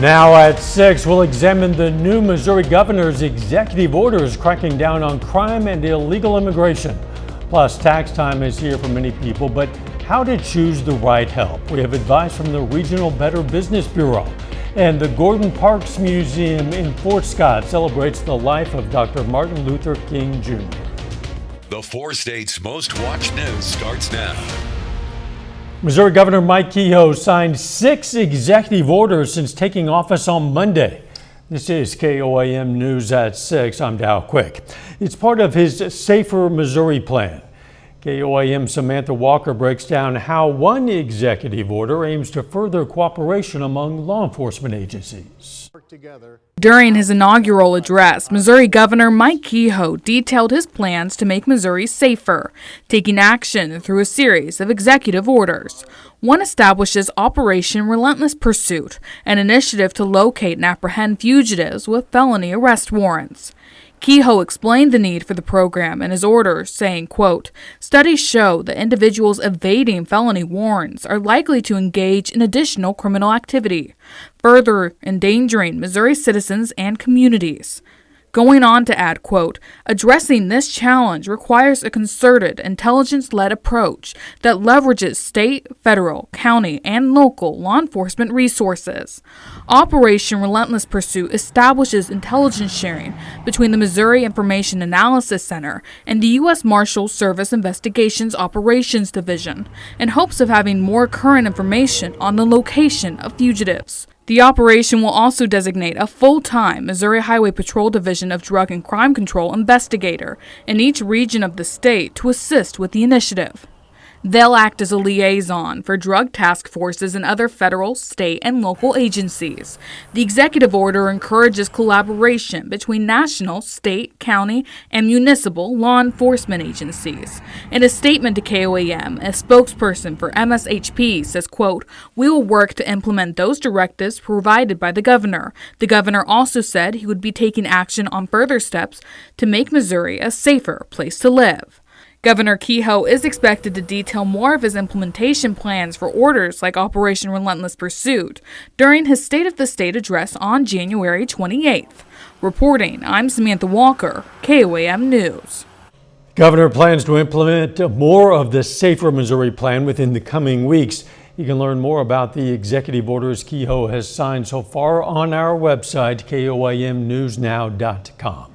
Now at 6, we'll examine the new Missouri governor's executive orders cracking down on crime and illegal immigration. Plus, tax time is here for many people, but how to choose the right help. We have advice from the Regional Better Business Bureau. And the Gordon Parks Museum in Fort Scott celebrates the life of Dr. Martin Luther King Jr. The 4 states' most watched news starts now. Missouri Governor Mike Kehoe signed 6 executive orders since taking office on Monday. This is KOAM News at 6. I'm Dow Quick. It's part of his Safer Missouri plan. KOAM Samantha Walker breaks down how one executive order aims to further cooperation among law enforcement agencies. During his inaugural address, Missouri Governor Mike Kehoe detailed his plans to make Missouri safer, taking action through a series of executive orders. One establishes Operation Relentless Pursuit, an initiative to locate and apprehend fugitives with felony arrest warrants. Kehoe explained the need for the program in his orders, saying, quote, "Studies show that individuals evading felony warrants are likely to engage in additional criminal activity, further endangering Missouri citizens and communities." Going on to add, quote, "Addressing this challenge requires a concerted, intelligence-led approach that leverages state, federal, county, and local law enforcement resources." Operation Relentless Pursuit establishes intelligence sharing between the Missouri Information Analysis Center and the U.S. Marshals Service Investigations Operations Division in hopes of having more current information on the location of fugitives. The operation will also designate a full-time Missouri Highway Patrol Division of Drug and Crime Control investigator in each region of the state to assist with the initiative. They'll act as a liaison for drug task forces and other federal, state, and local agencies. The executive order encourages collaboration between national, state, county, and municipal law enforcement agencies. In a statement to KOAM, a spokesperson for MSHP says, quote, "We will work to implement those directives provided by the governor." The governor also said he would be taking action on further steps to make Missouri a safer place to live. Governor Kehoe is expected to detail more of his implementation plans for orders like Operation Relentless Pursuit during his State of the State address on January 28th. Reporting, I'm Samantha Walker, KOAM News. Governor plans to implement more of the Safer Missouri plan within the coming weeks. You can learn more about the executive orders Kehoe has signed so far on our website, KOAMnewsnow.com.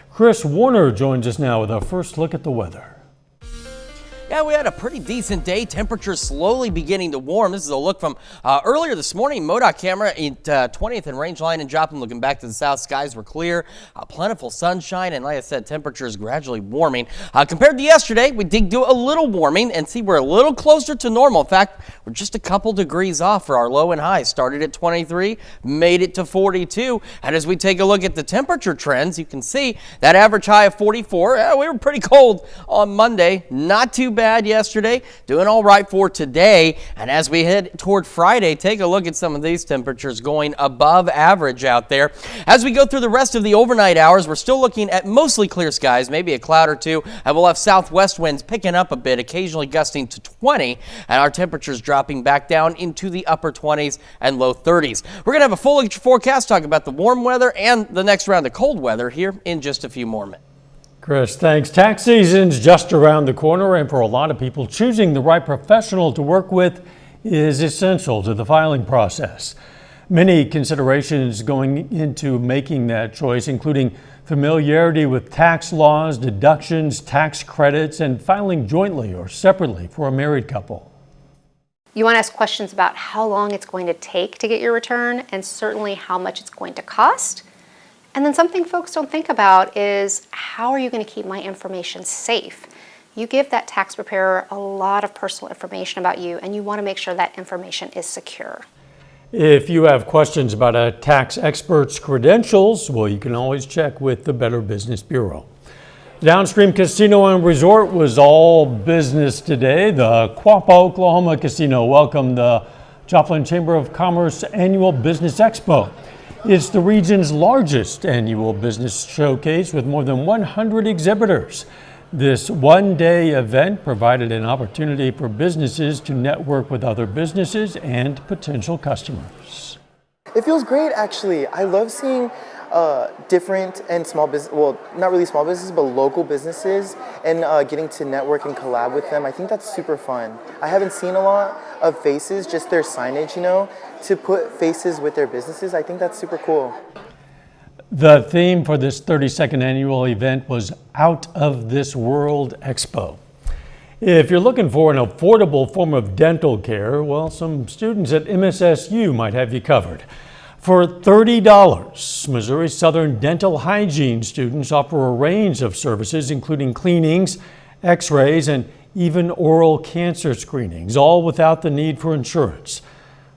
Chris Warner joins us now with our first look at the weather. Yeah, we had a pretty decent day. Temperatures slowly beginning to warm. This is a look from earlier this morning. MoDOT camera at 20th and Rangeline and Joplin. Looking back to the south, skies were clear. Plentiful sunshine, and like I said, temperatures gradually warming. Compared to yesterday, we did do a little warming, and see we're a little closer to normal. In fact, we're just a couple degrees off for our low and high. Started at 23, made it to 42. And as we take a look at the temperature trends, you can see that average high of 44. We were pretty cold on Monday. Not too bad yesterday, doing all right for today. And as we head toward Friday, take a look at some of these temperatures going above average out there. As we go through the rest of the overnight hours, we're still looking at mostly clear skies, maybe a cloud or two, and we'll have southwest winds picking up a bit, occasionally gusting to 20, and our temperatures dropping back down into the upper 20s and low 30s. We're going to have a full forecast, talk about the warm weather and the next round of cold weather here in just a few more minutes. Chris, thanks. Tax season's just around the corner, and for a lot of people, choosing the right professional to work with is essential to the filing process. Many considerations going into making that choice, including familiarity with tax laws, deductions, tax credits, and filing jointly or separately for a married couple. You want to ask questions about how long it's going to take to get your return, and certainly how much it's going to cost. And then something folks don't think about is, how are you going to keep my information safe? You give that tax preparer a lot of personal information about you, and you want to make sure that information is secure. If you have questions about a tax expert's credentials, well, you can always check with the Better Business Bureau. Downstream Casino and Resort was all business today. The Quapaw, Oklahoma Casino welcomed the Joplin Chamber of Commerce Annual Business Expo. It's the region's largest annual business showcase with more than 100 exhibitors. This one-day event provided an opportunity for businesses to network with other businesses and potential customers. It feels great, actually. I love seeing different and small business, well, not really small businesses, but local businesses, and getting to network and collab with them. I think that's super fun. I haven't seen a lot of faces, just their signage, to put faces with their businesses. I think that's super cool. The theme for this 32nd annual event was Out of This World Expo. If you're looking for an affordable form of dental care, well, some students at MSSU might have you covered. For $30, Missouri Southern dental hygiene students offer a range of services, including cleanings, x-rays, and even oral cancer screenings, all without the need for insurance.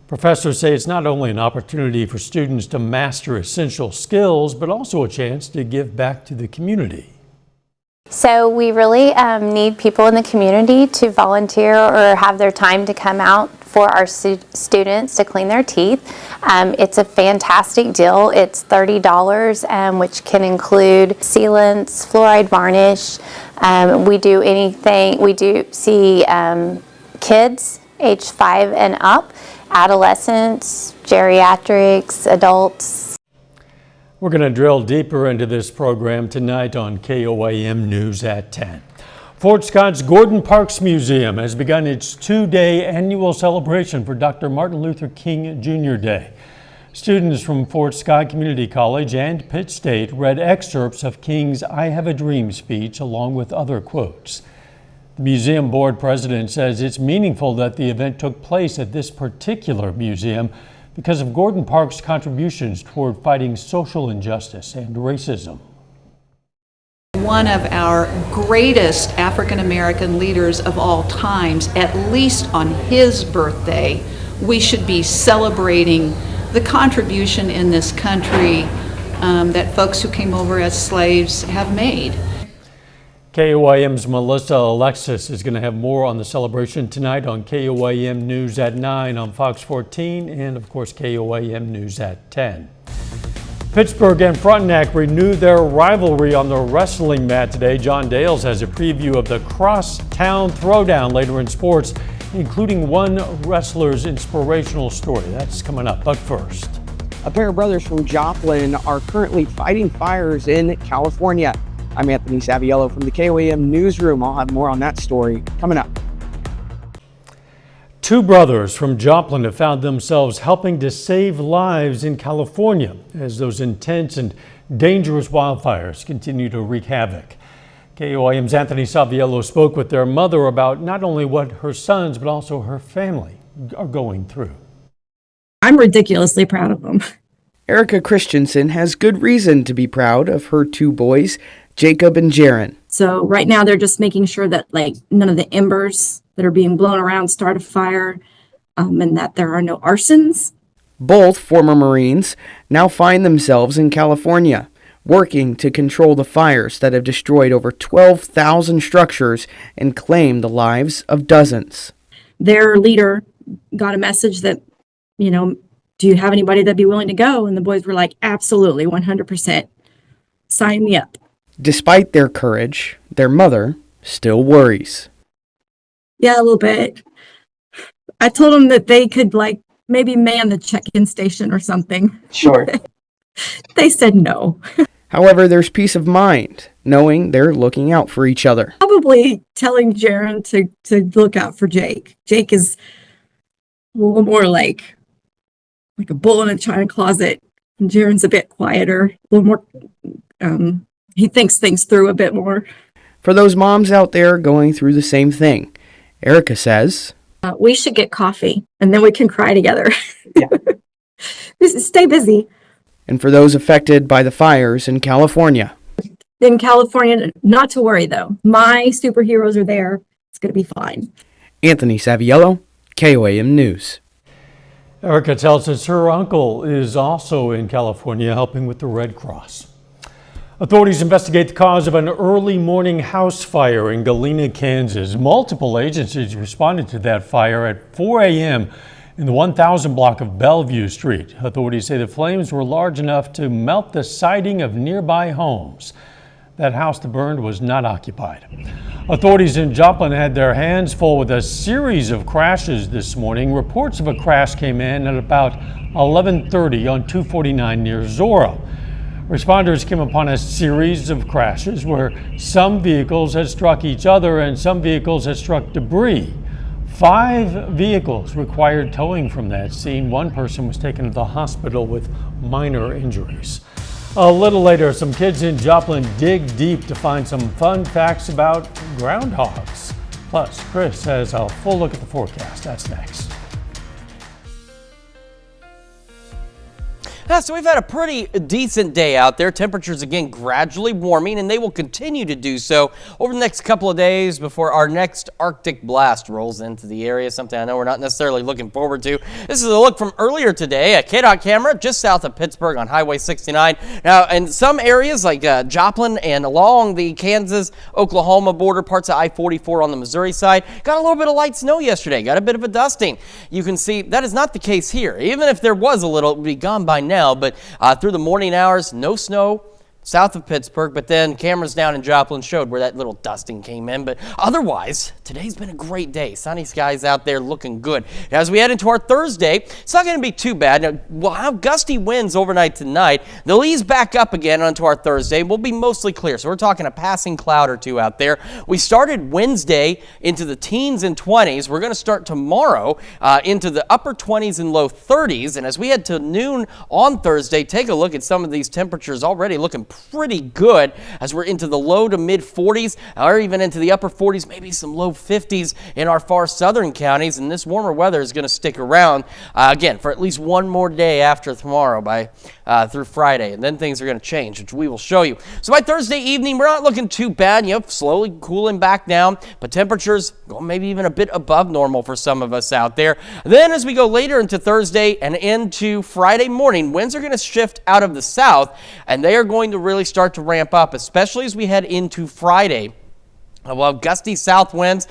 Professors say it's not only an opportunity for students to master essential skills, but also a chance to give back to the community. So we really need people in the community to volunteer or have their time to come out for our students to clean their teeth. It's a fantastic deal. It's $30, which can include sealants, fluoride varnish. We do anything. We do see kids age 5 and up, adolescents, geriatrics, adults. We're going to drill deeper into this program tonight on KOAM News at 10. Fort Scott's Gordon Parks Museum has begun its 2-day annual celebration for Dr. Martin Luther King Jr. Day. Students from Fort Scott Community College and Pitt State read excerpts of King's I Have a Dream speech along with other quotes. The museum board president says it's meaningful that the event took place at this particular museum because of Gordon Parks' contributions toward fighting social injustice and racism. One of our greatest African American leaders of all times, at least on his birthday, we should be celebrating the contribution in this country that folks who came over as slaves have made. KOAM's Melissa Alexis is going to have more on the celebration tonight on KOAM News at 9 on Fox 14 and, of course, KOAM News at 10. Pittsburgh and Frontenac renewed their rivalry on the wrestling mat today. John Dales has a preview of the Crosstown Throwdown later in sports, including one wrestler's inspirational story. That's coming up, but first. A pair of brothers from Joplin are currently fighting fires in California. I'm Anthony Saviello from the KOAM Newsroom. I'll have more on that story coming up. Two brothers from Joplin have found themselves helping to save lives in California as those intense and dangerous wildfires continue to wreak havoc. KOAM's Anthony Saviello spoke with their mother about not only what her sons but also her family are going through. I'm ridiculously proud of them. Erica Christensen has good reason to be proud of her two boys, Jacob and Jaron. So right now they're just making sure that none of the embers that are being blown around start a fire, and that there are no arsons. Both former Marines now find themselves in California, working to control the fires that have destroyed over 12,000 structures and claimed the lives of dozens. Their leader got a message that, do you have anybody that'd be willing to go? And the boys were like, absolutely, 100%. Sign me up. Despite their courage, their mother still worries. Yeah, a little bit. I told them that they could maybe man the check-in station or something. Sure. They said no. However, there's peace of mind, knowing they're looking out for each other. Probably telling Jaron to look out for Jake. Jake is a little more like a bull in a china closet. And Jaron's a bit quieter, a little more, he thinks things through a bit more. For those moms out there going through the same thing, Erica says, we should get coffee and then we can cry together. Yeah. Stay busy. And for those affected by the fires in California. In California, not to worry though. My superheroes are there. It's going to be fine. Anthony Saviello, KOAM News. Erica tells us her uncle is also in California helping with the Red Cross. Authorities investigate the cause of an early morning house fire in Galena, Kansas. Multiple agencies responded to that fire at 4 a.m. in the 1000 block of Bellevue Street. Authorities say the flames were large enough to melt the siding of nearby homes. That house that burned was not occupied. Authorities in Joplin had their hands full with a series of crashes this morning. Reports of a crash came in at about 11:30 on 249 near Zora. Responders came upon a series of crashes where some vehicles had struck each other and some vehicles had struck debris. 5 vehicles required towing from that scene. One person was taken to the hospital with minor injuries. A little later, some kids in Joplin dig deep to find some fun facts about groundhogs. Plus, Chris has a full look at the forecast. That's next. So we've had a pretty decent day out there. Temperatures again gradually warming, and they will continue to do so over the next couple of days before our next Arctic blast rolls into the area, something I know we're not necessarily looking forward to. This is a look from earlier today, a KDOT camera just south of Pittsburgh on Highway 69. Now, in some areas like Joplin and along the Kansas-Oklahoma border, parts of I-44 on the Missouri side, got a little bit of light snow yesterday, got a bit of a dusting. You can see that is not the case here. Even if there was a little, it would be gone by now. But through the morning hours, no snow south of Pittsburgh, but then cameras down in Joplin showed where that little dusting came in. But otherwise, today's been a great day. Sunny skies out there looking good. As we head into our Thursday, it's not going to be too bad. Now, we'll have gusty winds overnight tonight. They'll ease back up again onto our Thursday. We'll be mostly clear, so we're talking a passing cloud or two out there. We started Wednesday into the teens and 20s. We're going to start tomorrow into the upper 20s and low 30s. And as we head to noon on Thursday, take a look at some of these temperatures already looking pretty good as we're into the low to mid 40s or even into the upper 40s, maybe some low 50s in our far southern counties. And this warmer weather is going to stick around again for at least one more day after tomorrow through Friday. And then things are going to change, which we will show you. So by Thursday evening, we're not looking too bad. Slowly cooling back down, but temperatures going maybe even a bit above normal for some of us out there. Then as we go later into Thursday and into Friday morning, winds are going to shift out of the south, and they are going to really start to ramp up, especially as we head into Friday. We'll have gusty south winds.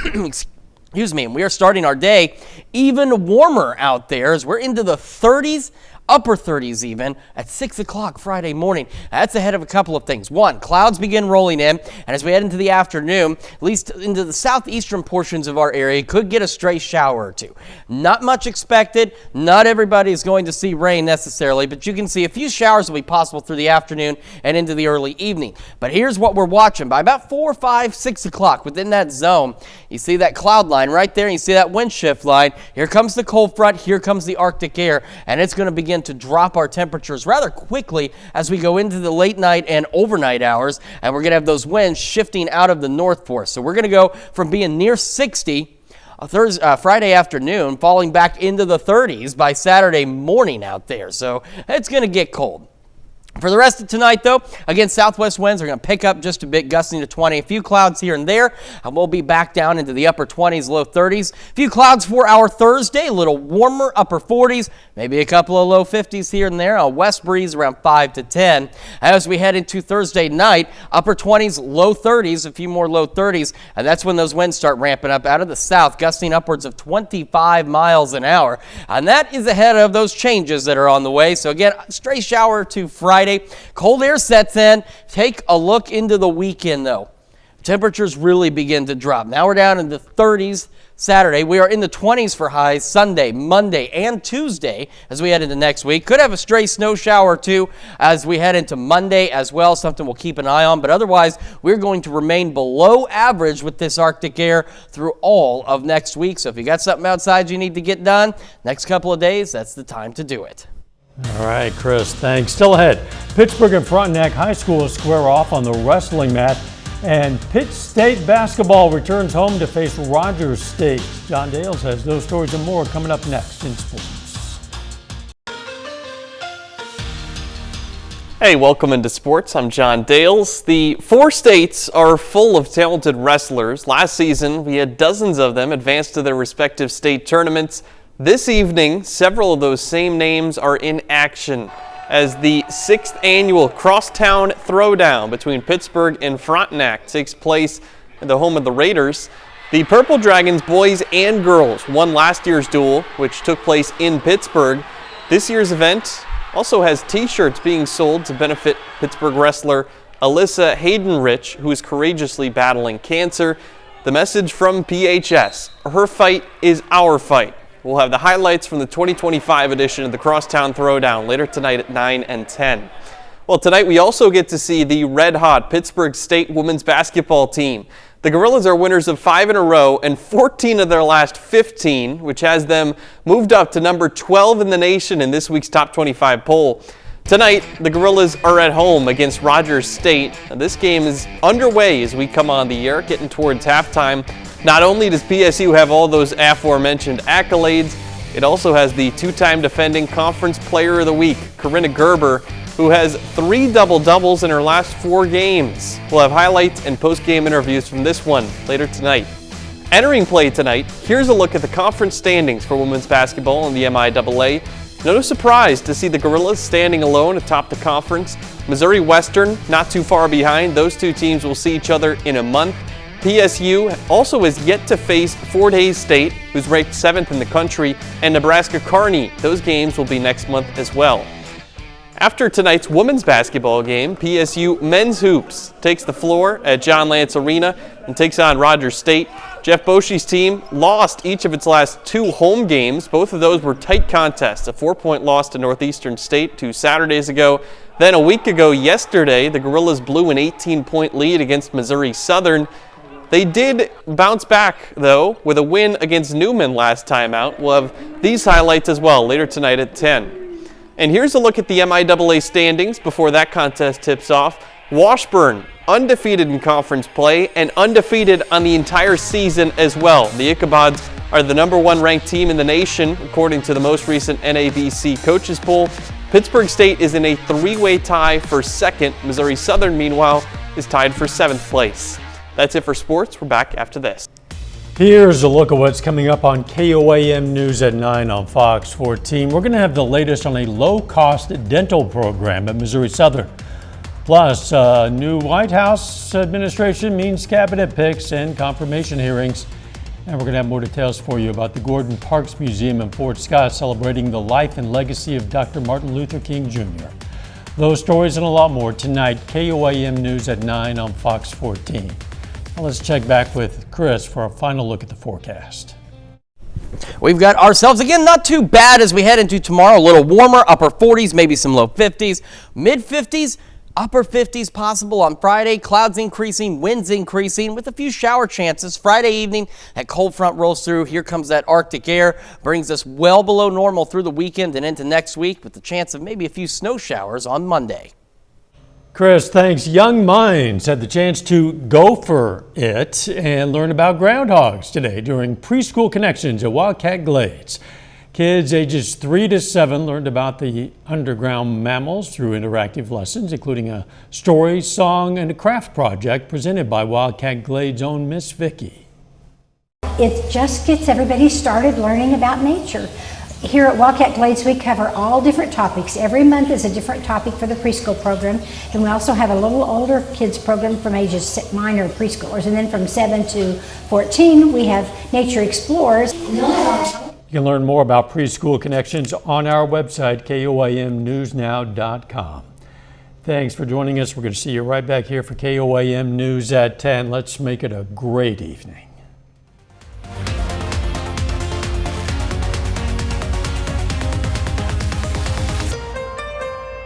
Excuse me. And we are starting our day even warmer out there as we're into the 30s. Upper 30s even at 6 o'clock Friday morning. That's ahead of a couple of things. One, clouds begin rolling in, and as we head into the afternoon, at least into the southeastern portions of our area, could get a stray shower or two. Not much expected. Not everybody is going to see rain necessarily, but you can see a few showers will be possible through the afternoon and into the early evening. But here's what we're watching. By about 4, 5, 6 o'clock within that zone, you see that cloud line right there, and you see that wind shift line. Here comes the cold front, here comes the Arctic air, and it's going to begin to drop our temperatures rather quickly as we go into the late night and overnight hours, and we're going to have those winds shifting out of the north for us. So we're going to go from being near 60 Friday afternoon, falling back into the 30s by Saturday morning out there. So it's going to get cold. For the rest of tonight, though, again, southwest winds are going to pick up just a bit, gusting to 20. A few clouds here and there, and we'll be back down into the upper 20s, low 30s. A few clouds for our Thursday, a little warmer, upper 40s, maybe a couple of low 50s here and there. A west breeze around 5 to 10. As we head into Thursday night, upper 20s, low 30s, a few more low 30s, and that's when those winds start ramping up out of the south, gusting upwards of 25 miles an hour. And that is ahead of those changes that are on the way. So again, stray shower to Friday. Cold air sets in. Take a look into the weekend, though. Temperatures really begin to drop. Now we're down in the 30s Saturday. We are in the 20s for highs Sunday, Monday, and Tuesday as we head into next week. Could have a stray snow shower or two as we head into Monday as well, something we'll keep an eye on. But otherwise, we're going to remain below average with this Arctic air through all of next week. So if you got something outside you need to get done, next couple of days, that's the time to do it. All right, Chris, thanks. Still ahead, Pittsburgh and Frontenac High School square off on the wrestling mat, and Pitt State basketball returns home to face Rogers State. John Dales has those stories and more coming up next in sports. Hey, welcome into sports. I'm John Dales. The 4 states are full of talented wrestlers. Last season, we had dozens of them advance to their respective state tournaments. This evening, several of those same names are in action as the 6th annual Crosstown Throwdown between Pittsburgh and Frontenac takes place in the home of the Raiders. The Purple Dragons boys and girls won last year's duel, which took place in Pittsburgh. This year's event also has t-shirts being sold to benefit Pittsburgh wrestler Alyssa Hayden-Rich, who is courageously battling cancer. The message from PHS: her fight is our fight. We'll have the highlights from the 2025 edition of the Crosstown Throwdown later tonight at 9 and 10. Well, tonight we also get to see the red-hot Pittsburgh State women's basketball team. The Gorillas are winners of 5 in a row and 14 of their last 15, which has them moved up to number 12 in the nation in this week's Top 25 poll. Tonight, the Gorillas are at home against Rogers State. Now, this game is underway as we come on the air, getting towards halftime. Not only does PSU have all those aforementioned accolades, it also has the two-time defending Conference Player of the Week, Corinna Gerber, who has 3 double-doubles in her last 4 games. We'll have highlights and post-game interviews from this one later tonight. Entering play tonight, here's a look at the conference standings for women's basketball in the MIAA. No surprise to see the Gorillas standing alone atop the conference. Missouri Western not too far behind. Those two teams will see each other in a month. PSU also has yet to face Fort Hays State, who's ranked 7th in the country, and Nebraska Kearney. Those games will be next month as well. After tonight's women's basketball game, PSU men's hoops takes the floor at John Lance Arena and takes on Rogers State. Jeff Bosch's team lost each of its last 2 home games. Both of those were tight contests. A 4-point loss to Northeastern State 2 Saturdays ago. Then a week ago yesterday, the Gorillas blew an 18-point lead against Missouri Southern. They did bounce back, though, with a win against Newman last time out. We'll have these highlights as well later tonight at 10. And here's a look at the MIAA standings before that contest tips off. Washburn, undefeated in conference play and undefeated on the entire season as well. The Ichabods are the #1 ranked team in the nation, according to the most recent NABC coaches poll. Pittsburgh State is in a 3-way tie for 2nd. Missouri Southern, meanwhile, is tied for 7th place. That's it for sports. We're back after this. Here's a look at what's coming up on KOAM News at 9 on Fox 14. We're going to have the latest on a low-cost dental program at Missouri Southern. Plus, new White House administration means cabinet picks and confirmation hearings. And we're going to have more details for you about the Gordon Parks Museum in Fort Scott celebrating the life and legacy of Dr. Martin Luther King Jr. Those stories and a lot more tonight, KOAM News at 9 on Fox 14. Now let's check back with Chris for a final look at the forecast. We've got ourselves, again, not too bad as we head into tomorrow. A little warmer, upper 40s, maybe some low 50s, mid 50s. Upper 50s possible on Friday. Clouds increasing, winds increasing with a few shower chances. Friday evening, that cold front rolls through. Here comes that Arctic air. Brings us well below normal through the weekend and into next week with the chance of maybe a few snow showers on Monday. Chris, thanks. Young minds had the chance to go for it and learn about groundhogs today during Preschool Connections at Wildcat Glades. Kids ages 3 to 7 learned about the underground mammals through interactive lessons, including a story, song, and a craft project presented by Wildcat Glades' own Miss Vicky. It just gets everybody started learning about nature. Here at Wildcat Glades, we cover all different topics. Every month is a different topic for the preschool program. And we also have a little older kids program from ages 9 or preschoolers. And then from 7 to 14, we have Nature Explorers. You can learn more about Preschool Connections on our website, KOAMNewsNow.com. Thanks for joining us. We're going to see you right back here for KOAM News at 10. Let's make it a great evening.